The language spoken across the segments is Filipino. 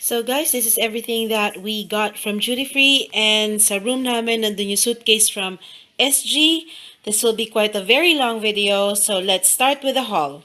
So guys, this is everything that we got from Duty Free, and sa room namin nandun yung suitcase from SG. This will be quite a very long video, so let's start with the haul.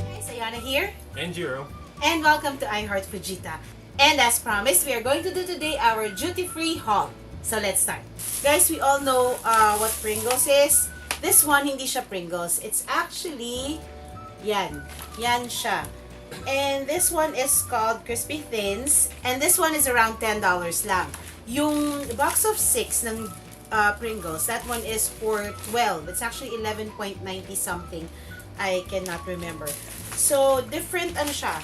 Guys, Ayana here. And Jiro. And welcome to iHeart Fujita. And as promised, we are going to do today our duty-free haul. So let's start. Guys, we all know what Pringles is. This one, hindi siya Pringles. It's actually, yan. Yan siya. And this one is called Crispy Thins. And this one is around $10 lang. Yung box of 6 ng Pringles, that one is for 12. It's actually 11.90 something. I cannot remember. So, different ano siya,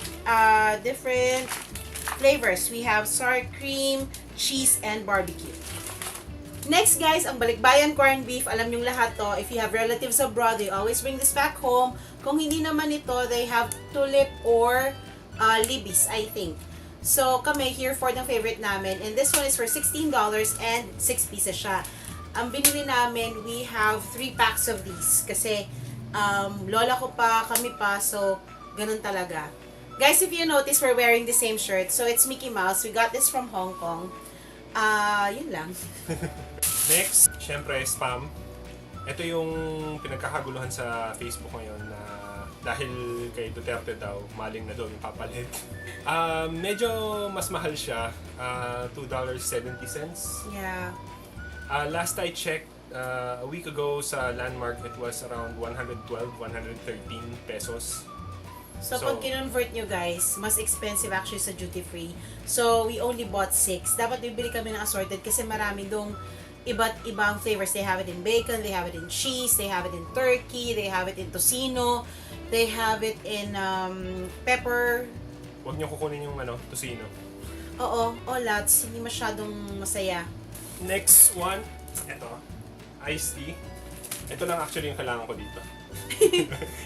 different flavors. We have sour cream, cheese, and barbecue. Next guys, ang balikbayan corned beef. Alam niyong lahat to. If you have relatives abroad, they always bring this back home. Kung hindi naman ito, they have tulip or libis, I think. So, kami here for the favorite namin. And this one is for $16 and 6 pieces siya. Ang binili namin, we have 3 packs of these. Kasi, lola ko pa, kami pa, so ganun talaga. Guys, if you notice, we're wearing the same shirt. So, it's Mickey Mouse. We got this from Hong Kong. Yun lang. Next, syempre, spam. Ito yung pinagkakaguluhan sa Facebook ngayon na dahil kay Duterte daw, maling na daw yung papalit. Medyo mas mahal siya. $2.70. Yeah. Last I checked, a week ago sa Landmark, it was around 112, 113 pesos. So, pag kinonvert nyo guys, mas expensive actually sa duty free. So, we only bought 6. Dapat bibili kami ng assorted kasi marami dong iba't ibang flavors. They have it in bacon, they have it in cheese, they have it in turkey, they have it in tocino, they have it in pepper. Huwag nyo kukunin yung tocino. Oo, lots. Hindi masyadong masaya. Next one, ito. Iced tea. Ito lang actually yung kailangan ko dito.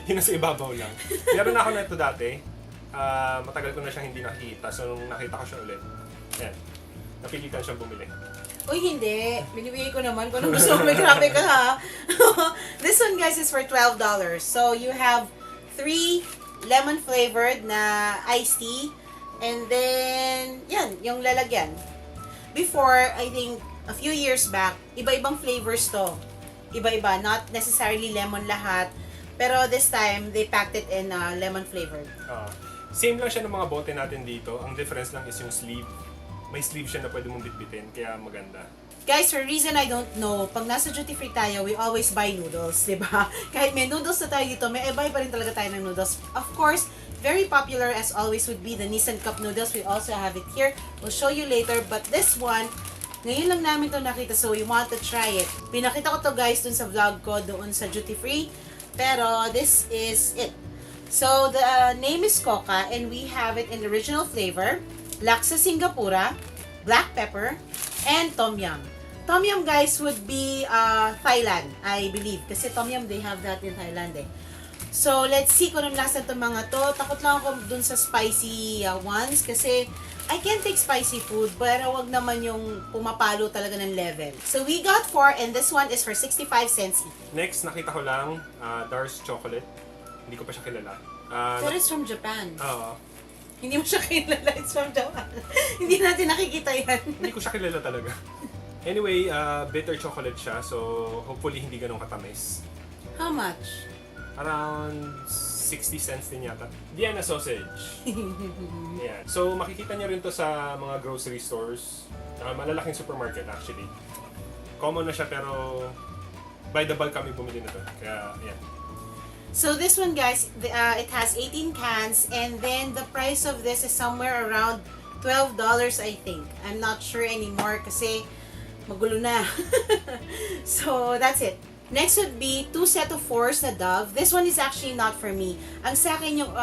Yun nasa ibabaw lang. Meron ako na ito dati. Matagal ko na siyang hindi nakita. So, nung nakita ko siya ulit, ayan, napilitan siyang bumili. Uy, hindi. Binibigay ko naman. Kung anong gusto mo, may grabe ka ha. This one, guys, is for $12. So, you have 3 lemon flavored na iced tea. And then, yan, yung lalagyan. Before, I think, a few years back, iba-ibang flavors to. Iba-iba. Not necessarily lemon lahat. Pero this time, they packed it in lemon flavored. Same lang siya ng mga bote natin dito. Ang difference lang is yung sleeve. May sleeve siya na pwede mong bitbitin, kaya maganda. Guys, for reason I don't know, pag nasa duty free tayo, we always buy noodles, di ba? Kahit may noodles na tayo dito, may iba pa rin talaga tayo ng noodles. Of course, very popular as always would be the Nissan Cup noodles. We also have it here. We'll show you later. But this one, ngayon lang namin to nakita, so we want to try it. Pinakita ko to guys dun sa vlog ko, doon sa duty free. Pero this is it. So the name is Coca and we have it in the original flavor, Laksa Singapura, black pepper, and Tom Yum. Tom Yum guys would be Thailand, I believe. Kasi Tom Yum, they have that in Thailand eh. So let's see kung anong lasa itong mga to. Takot lang ako dun sa spicy ones kasi I can take spicy food, pero wag naman yung pumapalo talaga ng level. So we got 4 and this one is for 65 cents each. Next, nakita ko lang, Dar's Chocolate. Hindi ko pa siya kilala. But it's from Japan. Oo. Hindi mo siya kilala, it's from Japan. Hindi natin nakikita yan. Hindi ko siya kilala talaga. Anyway, bitter chocolate siya, so hopefully hindi ganun katamis. How much? Around 60 cents din yata. Vienna sausage. Yeah. So makikita niyo rin to sa mga grocery stores. Malalaking supermarket actually. Common na siya pero by the bulk kami bumili na to. Kaya yeah. So this one guys, it has 18 cans and then the price of this is somewhere around $12 I think. I'm not sure anymore kasi magulo na. So that's it. Next would be 2 set of 4s na Dove. This one is actually not for me. Ang sa akin yung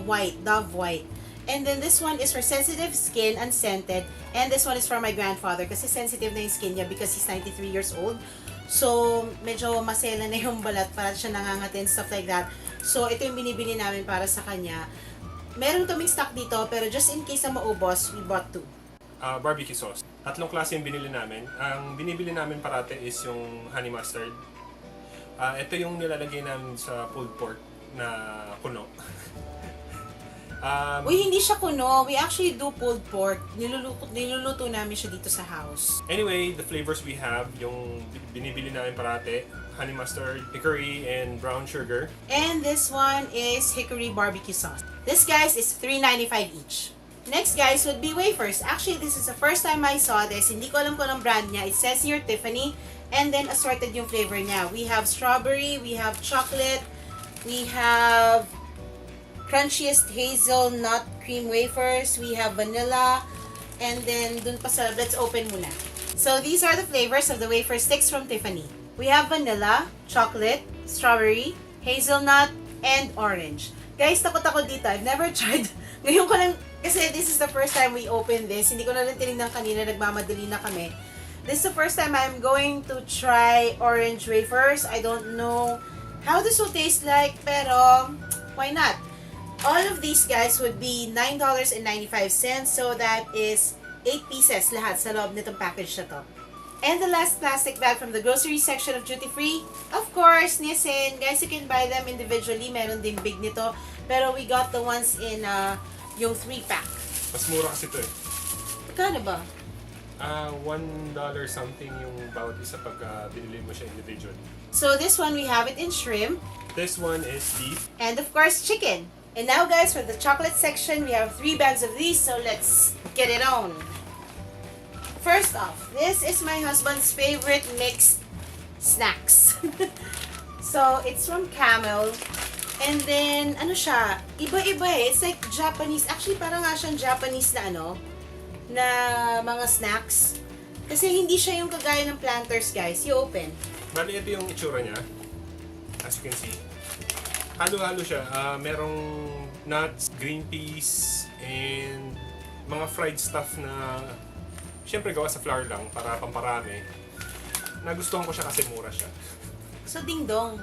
white, Dove white. And then this one is for sensitive skin, unscented. And this one is for my grandfather kasi sensitive na yung skin niya because he's 93 years old. So, medyo masela na yung balat para siya nangangatin, stuff like that. So, ito yung binibili namin para sa kanya. Meron kaming stock dito, pero just in case na maubos, we bought 2. barbecue sauce. Tatlong klase yung binili namin. Ang binibili namin parate is yung honey mustard. Ito yung nilalagay namin sa pulled pork na kuno. Uy, hindi siya kuno. We actually do pulled pork. Niluluto namin siya dito sa house. Anyway, the flavors we have, yung binibili namin parate, honey mustard, hickory, and brown sugar. And this one is hickory barbecue sauce. This, guys, is $3.95 each. Next, guys, would be wafers. Actually, this is the first time I saw this. Hindi ko alam kung anong brand niya. It says here Tiffany. And then, assorted yung flavor niya. We have strawberry, we have chocolate, we have crunchiest hazelnut cream wafers, we have vanilla, and then dun pa sa, let's open muna. So, these are the flavors of the wafer sticks from Tiffany. We have vanilla, chocolate, strawberry, hazelnut, and orange. Guys, takot ako dito. I've never tried. Ngayon ko lang, kasi this is the first time we open this. Hindi ko na lang tinignan kanina, nagmamadali na kami. This is the first time I'm going to try orange wafers. I don't know how this will taste like, pero why not? All of these, guys, would be $9.95, so that is 8 pieces lahat sa loob nitong package na to. And the last plastic bag from the grocery section of Duty Free, of course, Nissin. Guys, you can buy them individually. Meron din big nito. Pero we got the ones in yung 3-pack. Mas mura kasi ito eh. Kano ba? $1 something yung bawat isa pag binili mo siya individually. So this one, we have it in shrimp. This one is beef. And of course, chicken. And now, guys, for the chocolate section, we have 3 bags of these. So let's get it on. First off, this is my husband's favorite mixed snacks. So it's from Camel. And then, ano siya, iba-iba eh. It's like Japanese. Actually, parang nga siyang Japanese na na mga snacks. Kasi hindi siya yung kagaya ng Planters, guys. You open. Bali, ito yung itsura niya. As you can see. Halo-halo siya. Merong nuts, green peas, and mga fried stuff na syempre gawa sa flour lang para pamparami. Nagustuhan ko siya kasi mura siya. So, ding-dong.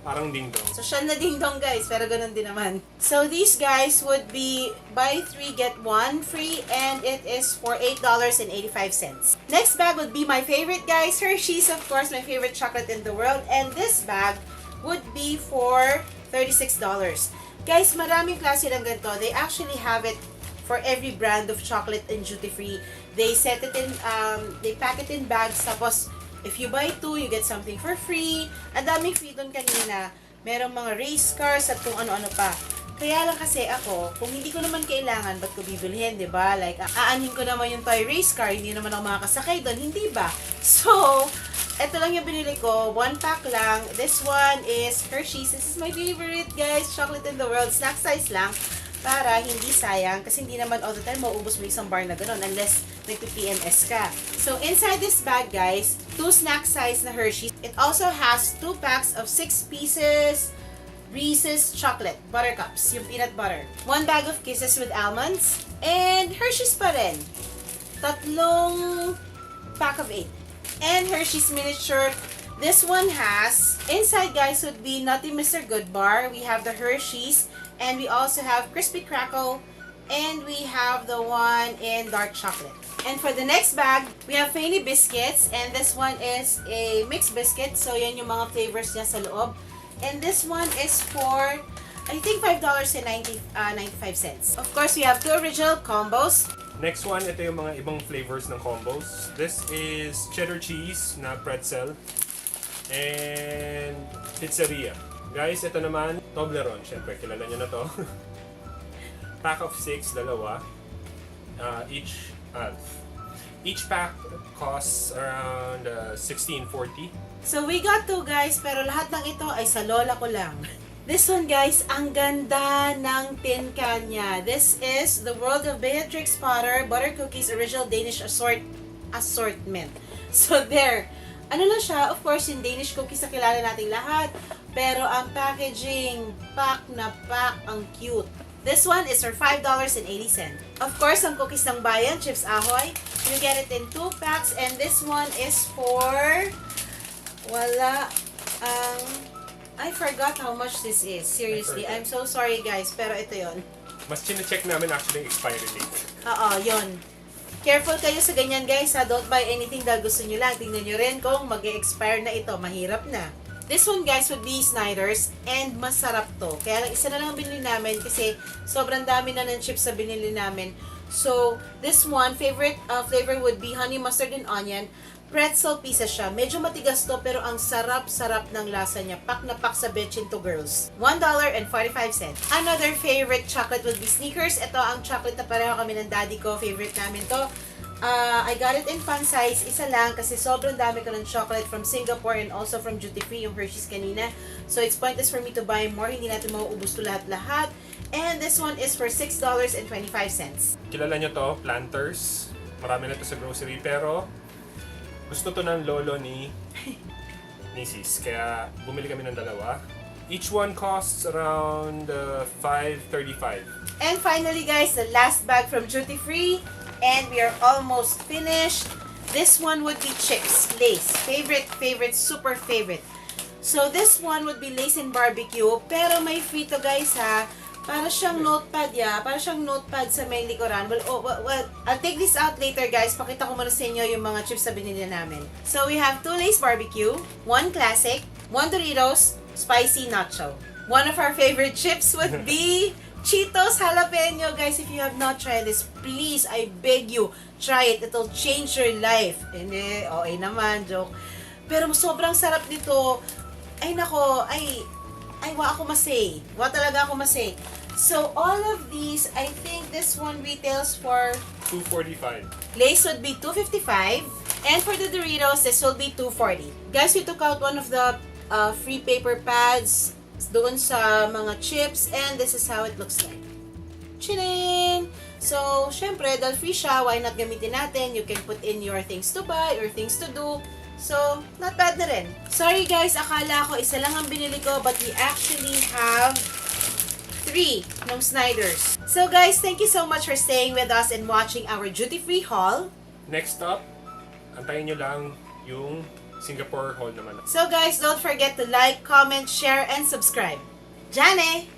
Parang ding-dong. So, siya na ding-dong, guys. Pero ganun din naman. So, these, guys, would be buy 3, get 1 free. And it is for $8.85. Next bag would be my favorite, guys. Hershey's, of course, my favorite chocolate in the world. And this bag would be for $36. Guys, maraming klase ng ganito. They actually have it for every brand of chocolate in Duty Free. They set it in, they pack it in bags. Tapos, if you buy 2, you get something for free. Ang daming free doon kanina. Merong mga race cars at kung ano-ano pa. Kaya lang kasi ako, kung hindi ko naman kailangan, ba't ko bibilhin, di ba? Like, aanhin ko naman yung toy race car, hindi naman ako makakasakay doon, hindi ba? So, eto lang yung binili ko. 1 pack lang. This one is Hershey's. This is my favorite, guys. Chocolate in the world. Snack size lang. Para hindi sayang. Kasi hindi naman all the time mauubos mo isang bar na ganun. Unless nagpi-PMS ka. So, inside this bag, guys, 2 snack size na Hershey's. It also has 2 packs of 6 pieces Reese's chocolate buttercups. Yung peanut butter. 1 bag of Kisses with almonds. And Hershey's pa rin. 3 pack of 8. And Hershey's miniature. This one has, inside, guys, would be Nutty Mr. Goodbar. We have the Hershey's. And we also have Crispy Crackle. And we have the one in dark chocolate. And for the next bag, we have Fanny Biscuits. And this one is a mixed biscuit. So, yan yung mga flavors niya sa loob. And this one is for, I think, $5.95. Of course, we have 2 original combos. Next one, ito yung mga ibang flavors ng combos. This is cheddar cheese na pretzel and pizzeria. Guys, ito naman, Toblerone. Siyempre, kilala nyo na to. Pack of 6, dalawa. Each pack costs around $16.40. So, we got 2, guys, pero lahat ng ito ay sa lola ko lang. This one, guys, ang ganda ng tin can niya. This is the World of Beatrix Potter Butter Cookies Original Danish Assortment. So, there. Ano lang siya, of course, yung Danish cookies na kilala nating lahat. Pero ang packaging, pack na pack, ang cute. This one is for $5.80. Of course, ang cookies ng bayan, Chips Ahoy. You get it in 2 packs. And this one is for... I forgot how much this is. Seriously, I'm so sorry, guys. Pero ito yon. Mas chine-check namin actually yung expiry date. Oo, yon. Careful kayo sa ganyan guys ha. Don't buy anything dahil gusto nyo lang. Tingnan nyo rin kung mag-expire na ito. Mahirap na. This one guys would be Snyder's and masarap to. Kaya lang isa na lang ang binili namin kasi sobrang dami na ng chips sa binili namin. So, this one, favorite flavor would be honey mustard and onion. Pretzel pieces siya. Medyo matigas to pero ang sarap-sarap ng lasa niya. Pak na pak sa Betchin to girls. $1.45. Another favorite chocolate would be Snickers. Ito ang chocolate na pareho kami ng daddy ko. Favorite namin to. I got it in fun size. Isa lang kasi sobrang dami ko ng chocolate from Singapore and also from Duty Free, yung Hershey's kanina. So, it's pointless for me to buy more. Hindi natin mauubos to lahat-lahat. And this one is for $6.25. Kilala nyo to, Planters. Marami na to sa grocery, pero gusto to ng lolo ni Sis. Kaya bumili kami ng dalawa. Each one costs around $5.35. And finally guys, the last bag from Duty Free. And we are almost finished. This one would be chips, Lay's. Favorite, super favorite. So this one would be Lay's and barbecue. Pero may free to guys ha. Para siyang notepad Para siyang notepad sa may likuran. Well, I'll take this out later guys. Pakita ko muna sa inyo yung mga chips na binili namin. So we have 2 Lay's barbecue, 1 classic, 1 Doritos, spicy nacho. One of our favorite chips would be Cheetos Jalapeno. Guys, if you have not tried this, please, I beg you, try it. It'll change your life. Hindi, okay naman, joke. Pero sobrang sarap nito. Ay nako, wa ako masay. Wa talaga ako masay. So, all of these, I think this one retails for $2.45. Lay's would be $2.55. And for the Doritos, this will be $2.40. Guys, we took out one of the free paper pads doon sa mga chips. And this is how it looks like. Chilin! So, syempre, dahil free siya, why not gamitin natin? You can put in your things to buy or things to do. So, not bad na rin. Sorry guys, akala ko isa lang ang binili ko, but we actually have 3 ng Snyder's. So guys, thank you so much for staying with us and watching our duty-free haul. Next up, antayin nyo lang yung Singapore haul naman. So guys, don't forget to like, comment, share, and subscribe. Jane!